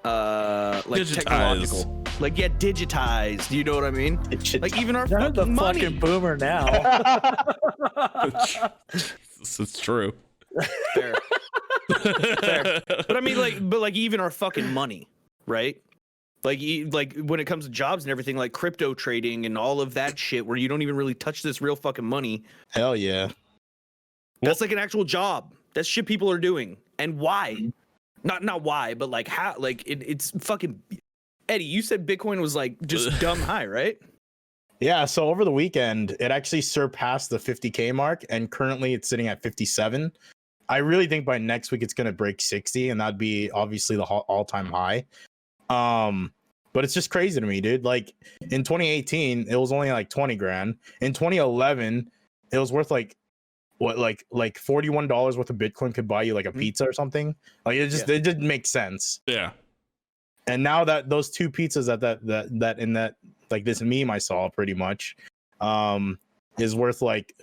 like Digitized. technological, like digitized. You know what I mean? Like even our They're the fucking money. fucking boomer now. It's true. Fair. Fair. But I mean, like even our fucking money, right? Like when it comes to jobs and everything, like crypto trading and all of that shit, where you don't even really touch this real fucking money. Hell yeah. That's like an actual job. That's shit people are doing. And why? Not why, but like how? Like it's fucking. Eddie, you said Bitcoin was like just dumb high, right? Yeah, so over the weekend, it actually surpassed the 50K mark, and currently it's sitting at 57. I really think by next week it's going to break 60, and that'd be obviously the all-time high. But it's just crazy to me, dude. Like in 2018, it was only like 20 grand. In 2011, it was worth like what, like $41 worth of Bitcoin could buy you like a pizza or something. Like it didn't make sense. Yeah. And now that those two pizzas that in that like this meme I saw pretty much is worth like,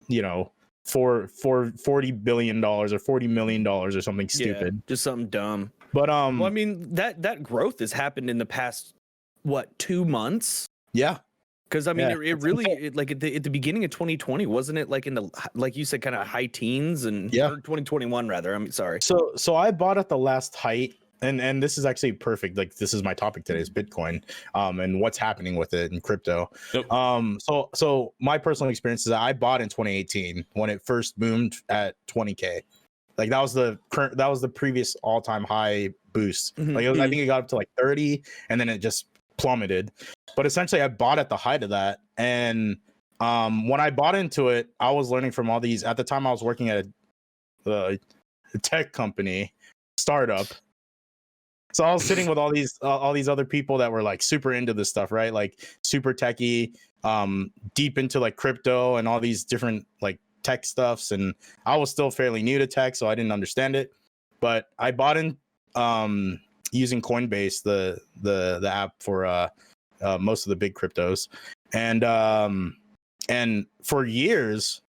you know, for $40 billion or $40 million or something stupid. Just something dumb. But well, I mean that growth has happened in the past 2 months? Yeah. Because I mean, it really like at the beginning of 2020, wasn't it like in the, like you said, kind of high teens, and or 2021 rather. I mean, sorry. So I bought at the last height, and this is actually perfect. Like this is my topic today is Bitcoin, and what's happening with it in crypto. Yep. So my personal experience is that I bought in 2018 when it first boomed at 20K. Like that was the previous all-time high boost. Like I think it got up to like 30, and then it just plummeted. But essentially I bought at the height of that, and when I bought into it, I was learning from all these. At the time I was working at a tech company startup, so I was sitting with all these other people that were like super into this stuff, right? Like super techie, deep into like crypto and all these different like tech stuffs, and I was still fairly new to tech, so I didn't understand it. But I bought in using Coinbase, the app for most of the big cryptos, and for 2 years,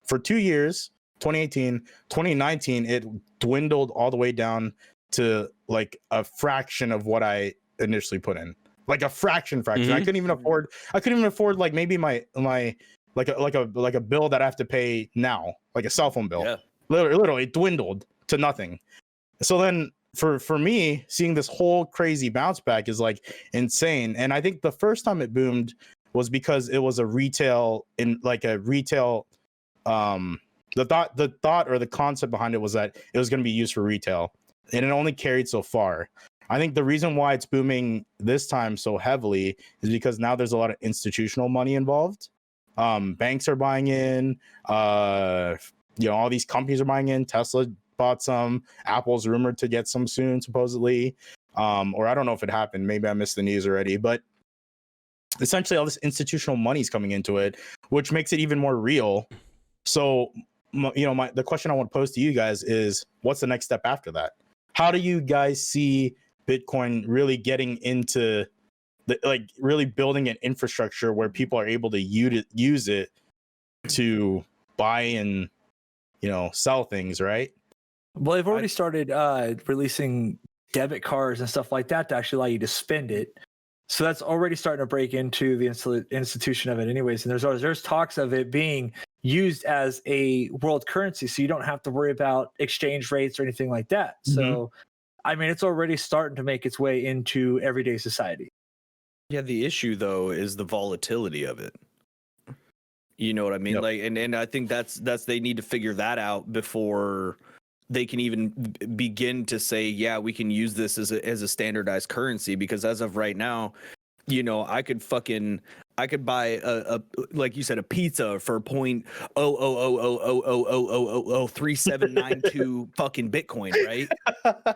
2018, 2019, it dwindled all the way down to like a fraction of what I initially put in, like a fraction. I couldn't even afford like maybe my like a bill that I have to pay now, like a cell phone bill. Yeah. Literally it dwindled to nothing. So then for me, seeing this whole crazy bounce back is like insane. And I think the first time it boomed was because it was the thought or the concept behind it was that it was going to be used for retail, and it only carried so far. I think the reason why it's booming this time so heavily is because now there's a lot of institutional money involved. Banks are buying in, all these companies are buying in. Tesla bought some, Apple's rumored to get some soon, supposedly. Or I don't know if it happened. Maybe I missed the news already, but essentially all this institutional money is coming into it, which makes it even more real. So, the question I want to pose to you guys is, what's the next step after that? How do you guys see Bitcoin really getting into really building an infrastructure where people are able to use it to buy and, sell things, right? Well, they've already started releasing debit cards and stuff like that to actually allow you to spend it. So that's already starting to break into the institution of it anyways. And there's talks of it being used as a world currency, so you don't have to worry about exchange rates or anything like that. So, I mean, it's already starting to make its way into everyday society. Yeah, the issue though is the volatility of it. You know what I mean? Yep. Like, and I think that's they need to figure that out before they can even begin to say, yeah, we can use this as a standardized currency. Because as of right now, I could buy a like you said, a pizza for 0.00000003792 fucking Bitcoin, right?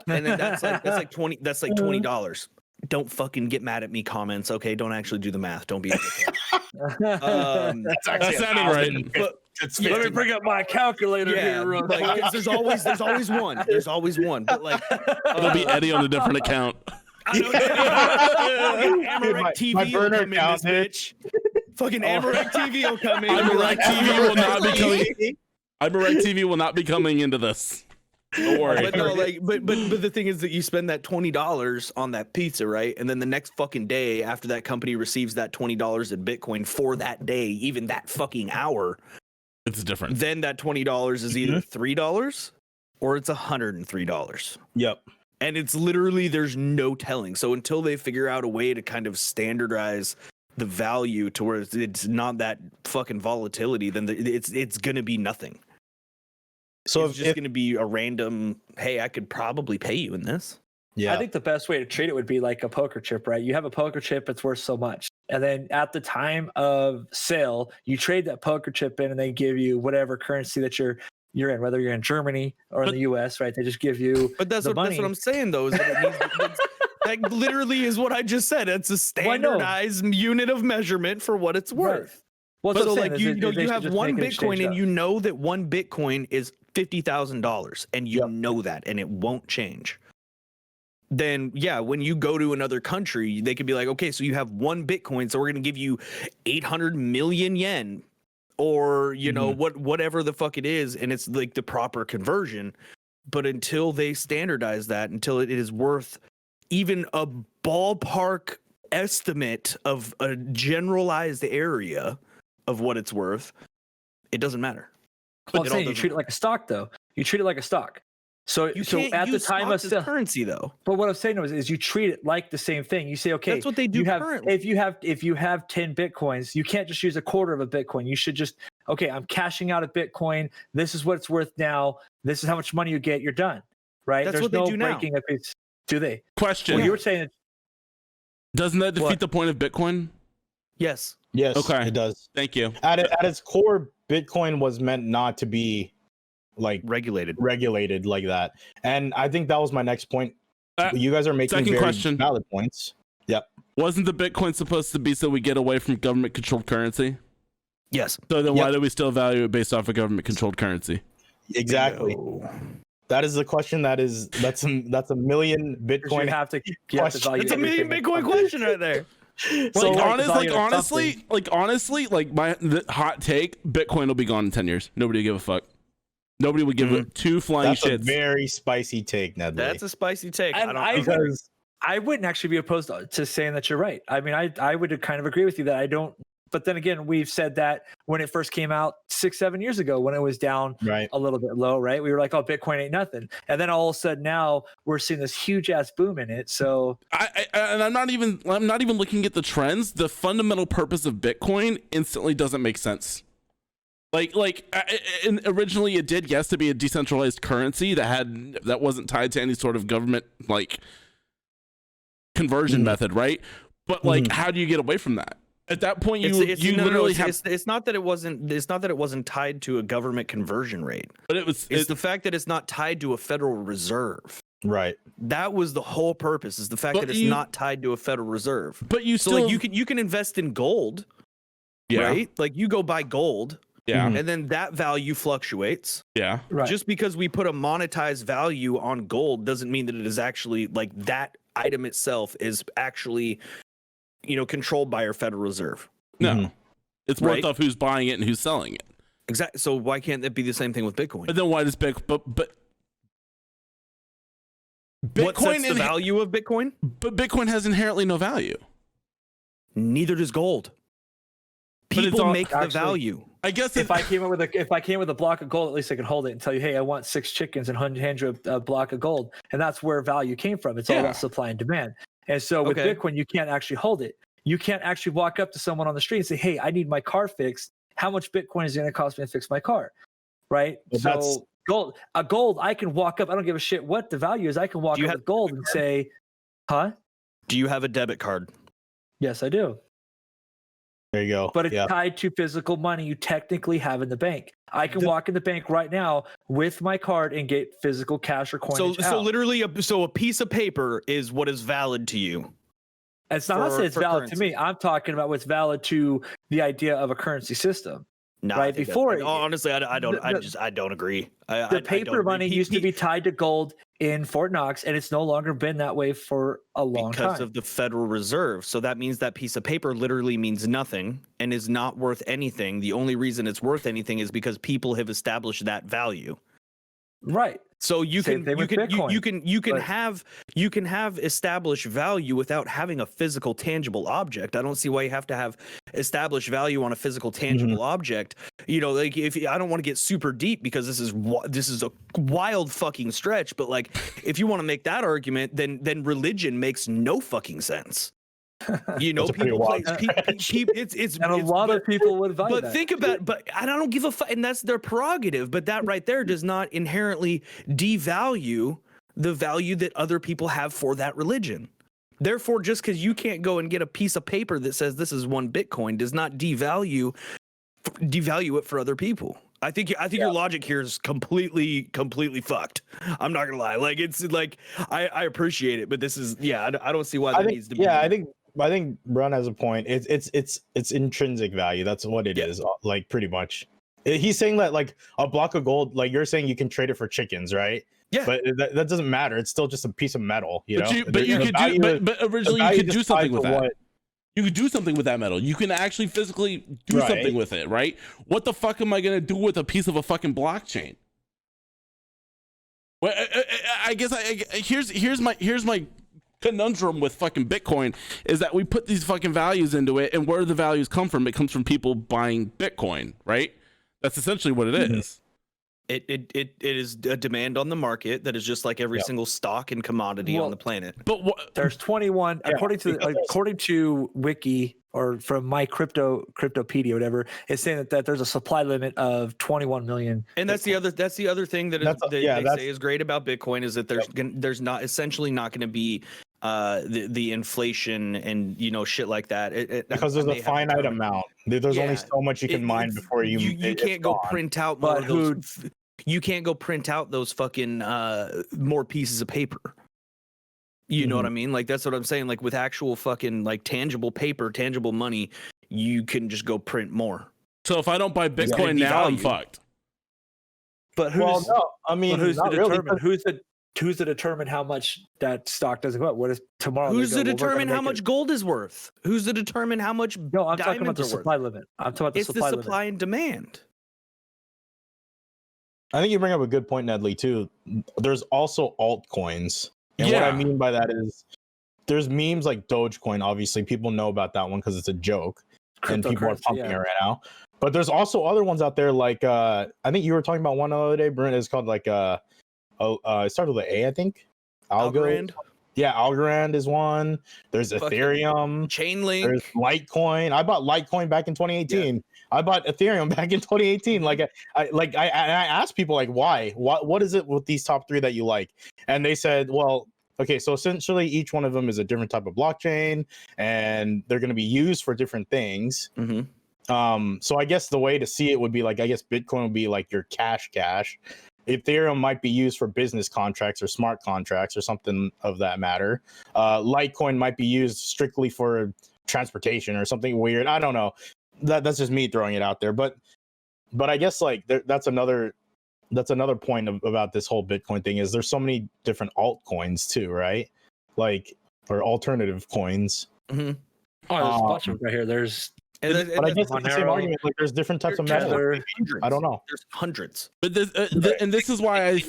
And then that's like $20. Don't fucking get mad at me, comments. Okay, don't actually do the math. Don't be. That's sounding right. Let me bring up my calculator here, real quick. Like, there's always one. There's always one. But like, it'll be Eddie on a different account. Amaranth TV my will burner come in this bitch. Fucking Amaranth TV will come in. Amaranth TV will not be coming. Amaranth TV will not be coming into this. Don't worry. But no, like, but the thing is that you spend that $20 on that pizza, right? And then the next fucking day after that company receives that $20 in Bitcoin for that day, even that fucking hour, It's different. then that $20 is either $3 or it's $103. Yep. And it's literally, there's no telling. So until they figure out a way to kind of standardize the value to where it's not that fucking volatility, then it's going to be nothing. So It's just going to be a random, hey, I could probably pay you in this. yeah, I think the best way to treat it would be like a poker chip, right? You have a poker chip, it's worth so much. And then at the time of sale, you trade that poker chip in and they give you whatever currency that you're in, whether you're in Germany or in the US, right? They just give you But that's the what money. that's what I'm saying though. Is that, that literally is what I just said. It's a standardized unit of measurement for what it's worth. Right. Well, But that's so what I'm like saying, you is they have should just one make an exchange Bitcoin and up. you know that one Bitcoin is $50,000 and you know that and it won't change. Then yeah, when you go to another country, they could be like, okay, so you have one Bitcoin, so we're gonna give you 800 million yen, or you know whatever the fuck it is, and it's like the proper conversion. But until they standardize that, until it is worth even a ballpark estimate of a generalized area of what it's worth, it doesn't matter. Well, I'm It all saying you doesn't treat it like a stock, though. You treat it like a stock. So, You so can't at the use time of stocks as sale, currency though. but what I'm saying is you treat it like the same thing. You say, okay, That's what they do you have, currently. if you have 10 Bitcoins, you can't just use a quarter of a Bitcoin. You should just, okay, I'm cashing out a Bitcoin. This is what it's worth now. This is how much money you get. You're done. Right? That's There's what they no do now. breaking of it. Do they? Question. Well, you were saying Doesn't that defeat What? the point of Bitcoin? Yes. yes, Okay. it does. Thank you. At its core, Bitcoin was meant not to be like Regulated. regulated like that, and I think that was my next point. Uh, You guys are making second very question. valid points. Yep. Wasn't the Bitcoin supposed to be so we get away from government-controlled currency? Yes. So then why Yep. do we still value it based off of government-controlled currency? Exactly. That is the question. That's a million Bitcoin. you have to Question. value It's a million everything. Bitcoin question right there. So like, value of honestly, like the hot take, Bitcoin will be gone in 10 years. Nobody will give a fuck. Nobody would give it two flying That's a shits. very spicy take, Nedley. That's a spicy take. And I don't because I wouldn't actually be opposed to saying that you're right. I mean, I would kind of agree with you that I don't. But then again, we've said that when it first came out 6-7 years ago, when it was down right. a little bit low, right? We were like, oh, Bitcoin ain't nothing. And then all of a sudden now we're seeing this huge ass boom in it. So And I'm not even looking at the trends. The fundamental purpose of Bitcoin instantly doesn't make sense. And originally it did, yes, to be a decentralized currency that wasn't tied to any sort of government like conversion method, right? But like, how do you get away from that? At that point, you literally have. It's not that it wasn't. It's not that it wasn't tied to a government conversion rate. But it was. It's the fact that it's not tied to a Federal Reserve. Right. That was the whole purpose. Is the fact that it's not tied to a Federal Reserve. But you So still like you can invest in gold, yeah, right? Like you go buy gold, yeah, and then that value fluctuates. yeah. right. Just because we put a monetized value on gold doesn't mean that it is actually like that item itself is actually, controlled by our Federal Reserve. No, it's worth Right. off who's buying it and who's selling it. Exactly. So why can't that be the same thing with Bitcoin? But then why does Bitcoin? But What sets the inhe- value of Bitcoin? But Bitcoin has inherently no value. Neither does gold. But it's People all- make the actually- value. I guess if I came with a block of gold, at least I can hold it and tell you, hey, I want 6 chickens and hand you a block of gold. And that's where value came from. It's all Yeah. about supply and demand. And so with Okay. Bitcoin, you can't actually hold it. You can't actually walk up to someone on the street and say, hey, I need my car fixed. How much Bitcoin is it going to cost me to fix my car? Right? Well, that's- So gold, I can walk up. I don't give a shit what the value is. I can walk Do you up have with gold and say, huh? Do you have a debit card? Yes, I do. There you go. But it's yeah. tied to physical money you technically have in the bank. I can walk in the bank right now with my card and get physical cash or coinage So out. literally, a piece of paper is what is valid to you. It's not for- saying it's for valid currency. to me. I'm talking about what's valid to the idea of a currency system. No, Right, before- honestly, I don't. I don't agree. I The don't paper agree. money used to be tied to gold in Fort Knox, and it's no longer been that way for a long because time. of the Federal Reserve. So that means that piece of paper literally means nothing and is not worth anything. The only reason it's worth anything is because people have established that value. Right. So you Same can thing you with can Bitcoin, you can but- have established value without having a physical tangible object. I don't see why you have to have established value on a physical tangible object. You know, like if I don't want to get super deep because this is a wild fucking stretch, but like if you want to make that argument, then religion makes no fucking sense. You know, That's a pretty people play. wild It's And a lot of people would value but that. think about, but I don't give a fuck, and that's their prerogative. But that right there does not inherently devalue the value that other people have for that religion. Therefore, just because you can't go and get a piece of paper that says this is 1 Bitcoin does not devalue it for other people. I think your logic here is completely fucked. I'm not gonna lie. Like it's like I appreciate it, but this is I don't see why that needs to be. Yeah, I think Brun has a point. It's intrinsic value. That's what it is. Like pretty much. He's saying that like a block of gold, like you're saying you can trade it for chickens, right? Yeah. But that doesn't matter. It's still just a piece of metal, you know. But originally you could do something with that. You could do something with that metal. You can actually physically do something with it, right? What the fuck am I gonna do with a piece of a fucking blockchain? Well, I guess here's my conundrum with fucking Bitcoin is that we put these fucking values into it, and where do the values come from? It comes from people buying Bitcoin, right? That's essentially what it is. It is a demand on the market that is just like every single stock and commodity on the planet. But there's 21 according to Wiki or from my cryptopedia, whatever. It's saying that there's a supply limit of 21 million. And that's the other thing that they say is great about Bitcoin is that there's not essentially not going to be the inflation and shit like that. Because there's a finite amount. There's only so much you can mine before you can't go print out more of those. You can't go print out those fucking more pieces of paper. You know what I mean? Like that's what I'm saying. Like with actual fucking like tangible paper, tangible money, you can just go print more. So if I don't buy Bitcoin now, I'm fucked. But who's to determine how much that stock doesn't go up? What is tomorrow? Who's to determine how much gold is worth? Who's to determine how much? No, I'm talking about the supply limit. I'm talking about the supply limit. It's the supply and demand. I think you bring up a good point, Nedley, too. There's also altcoins. And what I mean by that is there's memes like Dogecoin. Obviously, people know about that one because it's a joke. And people are pumping it right now. But there's also other ones out there like, I think you were talking about one the other day, Brent. It's called like, it started with an A, I think. Algorand. Yeah, Algorand is one. There's Ethereum. Chainlink. There's Litecoin. I bought Litecoin back in 2018. Yeah. I bought Ethereum back in 2018. Like I asked people like why? What is it with these top 3 that you like? And they said, well, okay, so essentially each one of them is a different type of blockchain, and they're going to be used for different things. So I guess the way to see it would be like, I guess Bitcoin would be like your cash. Ethereum might be used for business contracts or smart contracts or something of that matter. Litecoin might be used strictly for transportation or something weird. I don't know. That's just me throwing it out there. But I guess like that's another point about this whole Bitcoin thing is there's so many different altcoins too, right? Like or alternative coins. Oh, there's a bunch of them right here. But I guess it's the same argument. Like there's different types of metal. I don't know. There's hundreds. But this is why I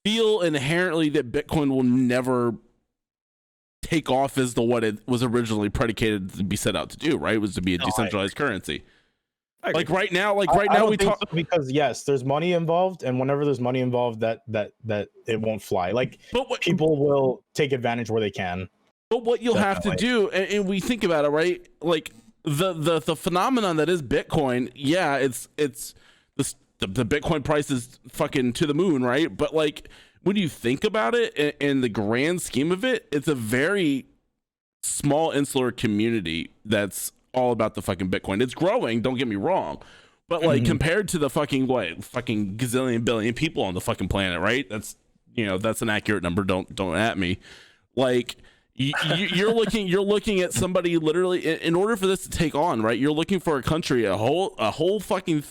feel inherently that Bitcoin will never take off as what it was originally predicated to be set out to do. Right, it was to be a decentralized currency. Like right now we talk because yes, there's money involved, and whenever there's money involved, that it won't fly. Like people will take advantage where they can. But what you'll have to do, and we think about it, right? Like the phenomenon that is Bitcoin, it's the Bitcoin price is fucking to the moon, right? But like when you think about it in the grand scheme of it, it's a very small insular community that's all about the fucking Bitcoin. It's growing, don't get me wrong, but like compared to the fucking gazillion billion people on the fucking planet, right? That's that's an accurate number. Don't at me. Like you're looking at somebody literally in order for this to take on, right? You're looking for a country, a whole fucking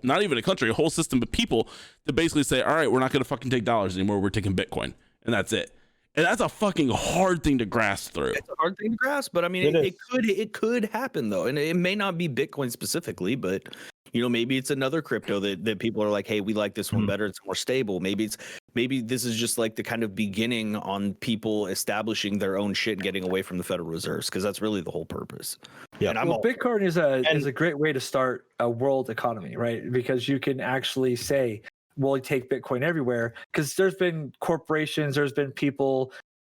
not even a country, a whole system of people to basically say, all right, we're not going to fucking take dollars anymore. We're taking Bitcoin, and that's it. And that's a fucking hard thing to grasp through. It's a hard thing to grasp, but I mean, it could happen though, and it may not be Bitcoin specifically, but Maybe it's another crypto that people are like, hey, we like this one better. It's more stable. Maybe this is just like the kind of beginning on people establishing their own shit and getting away from the Federal Reserves, because that's really the whole purpose. Yeah. And Bitcoin is a great way to start a world economy, right? Because you can actually say, we'll take Bitcoin everywhere, because there's been corporations, there's been people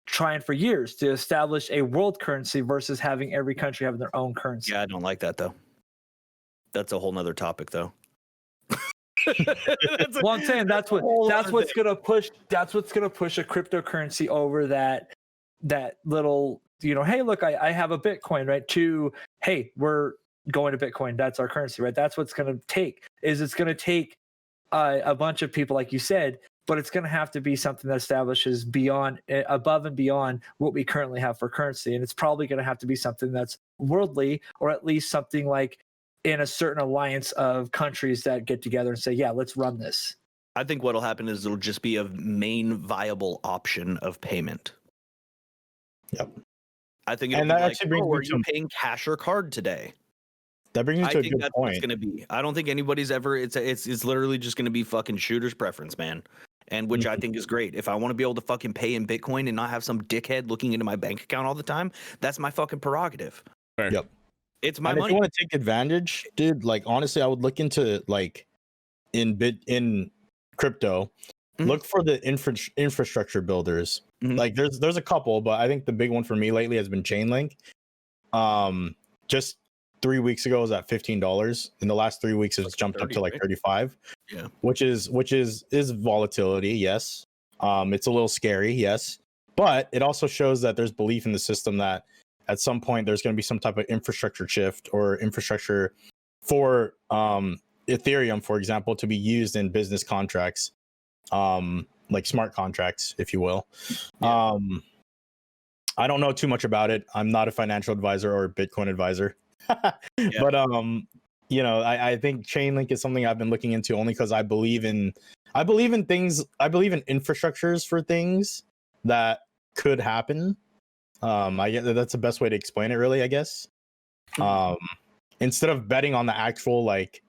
trying for years to establish a world currency versus having every country having their own currency. Yeah, I don't like that though. That's a whole nother topic though. Well, I'm saying that's what's gonna push a cryptocurrency over that little, hey, look, I have a Bitcoin, right? To, hey, we're going to Bitcoin. That's our currency, right? That's what's gonna take. It's gonna take a bunch of people, like you said, but it's gonna have to be something that establishes above and beyond what we currently have for currency, and it's probably gonna have to be something that's worldly, or at least something like in a certain alliance of countries that get together and say, yeah, let's run this. I think what'll happen is it'll just be a main viable option of payment. Yep. I think it'll and be that like, actually brings are me you to paying cash or card today? that brings me I to a think good that's what point. it's gonna be. I don't think anybody's ever. It's literally just gonna be fucking shooter's preference, man. And which I think is great. If I want to be able to fucking pay in Bitcoin and not have some dickhead looking into my bank account all the time, that's my fucking prerogative. Fair. Yep. It's my And if money. you want to take advantage, dude, like honestly, I would look into like in crypto, look for the infrastructure builders. Like there's a couple, but I think the big one for me lately has been Chainlink. Just 3 weeks ago it was at $15. In the last 3 weeks it's jumped 30, up to like right? 35. Yeah. Which is volatility, yes. It's a little scary, yes. But it also shows that there's belief in the system that at some point there's going to be some type of infrastructure shift or infrastructure for Ethereum, for example, to be used in business contracts, like smart contracts, if you will. Yeah. I don't know too much about it. I'm not a financial advisor or a Bitcoin advisor. But I think Chainlink is something I've been looking into only because I believe in infrastructures for things that could happen. I guess that's the best way to explain it, really, I guess. Instead of betting on the actual like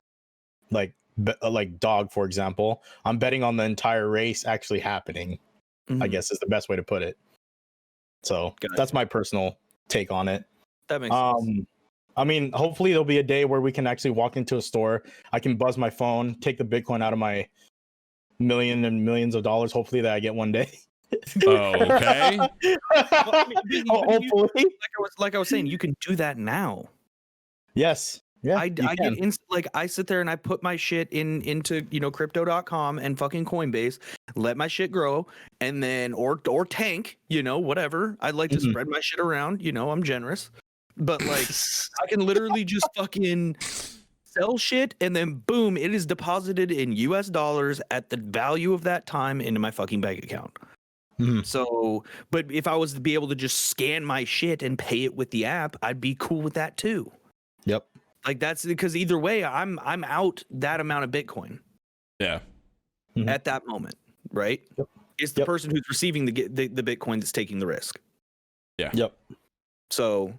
dog, for example, I'm betting on the entire race actually happening. I guess is the best way to put it. So that's my personal take on it. That makes sense. I mean, hopefully there'll be a day where we can actually walk into a store. I can buzz my phone, take the Bitcoin out of my millions and millions of dollars. Hopefully that I get one day. Okay. Hopefully, like I was saying, you can do that now. Yes. Yeah. I get I sit there and I put my shit into crypto.com and fucking Coinbase, let my shit grow, and then or tank, whatever. I like to spread my shit around, I'm generous. But like I can literally just fucking sell shit and then boom, it is deposited in US dollars at the value of that time into my fucking bank account. So, but if I was to be able to just scan my shit and pay it with the app, I'd be cool with that too. Yep. Like that's because either way, I'm out that amount of Bitcoin. Yeah. At that moment, right? Yep. It's the person who's receiving the Bitcoin that's taking the risk. Yeah. Yep. So